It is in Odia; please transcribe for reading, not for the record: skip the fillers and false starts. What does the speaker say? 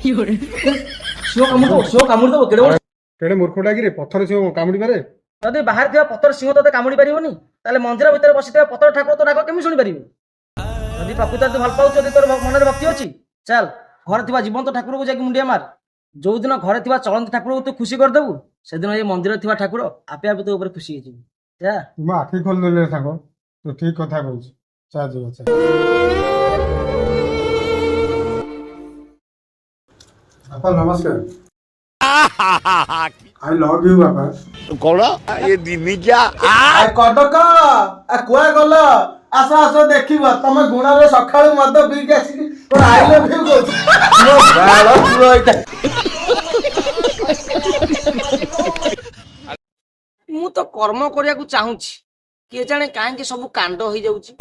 ସିଂହ କାମୁଡ଼ି ଦବ କେଡେ ମୂର୍ଖଟା କିରେ ପଥର ସିଂହ କାମୁଡି ପାରେ? ଯଦି ବାହାରେ ଥିବା ପଥର ସିଂହ ତତେ କାମୁଡ଼ି ପାରିବନି ତାହେଲେ ମନ୍ଦିର ଭିତରେ ବସିଥିବା ପଥର ଠାକୁର ତୋ ଡାକ କେମିତି ଶୁଣିପାରିବେ? ଯଦି ପ୍ରକୃତରେ ତୁ ଭଲ ପାଉଛୁ, ଯଦି ତୋର ମନରେ ଭକ୍ତି ଅଛି, ଚାଲ ଘରେ ଥିବା ଜୀବନ୍ତ ଠାକୁରକୁ ଯାଇକି ମୁଣ୍ଡିଆ ମାର। ଯୋଉଦିନ ଘରେ ଥିବା ଚଳନ୍ତି ଠାକୁରକୁ ତୁ ଖୁସି କରିଦେବୁ, ସେଦିନ ଏଇ ମନ୍ଦିରରେ ଥିବା ଠାକୁର ଆପେ ଆପେ ତୋ ଉପରେ ଖୁସି ହେଇଯିବେ। ଯା। ତୁମ ଆଖି ଖୋଲିଦେଲେ ସାଙ୍ଗ, ତୁ ଠିକ କଥା କହୁଛୁ। ଚାଲ ଯିବା ଚାଲ। ବାପା ନମସ୍କାର। ଆଇ ଲଭ୍ ୟୁ ବାପା। କଣ ଏ ଦିନିକିଆ କଟକ କୁଆ ଗଲ? ଆସ ଆସ ଦେଖିବ ତମେ ଗୁଣରେ ସକାଳୁ ମଦ ପିଇକି ଆସିକି କଣ ଆଇ ଲଭ୍ ୟୁ କହୁଛି। ମୁଁ ତ କର୍ମ କରିବାକୁ ଚାହୁଁଛି, କିଏ ଜାଣେ କାହିଁକି ସବୁ କାଣ୍ଡ ହେଇଯାଉଛି।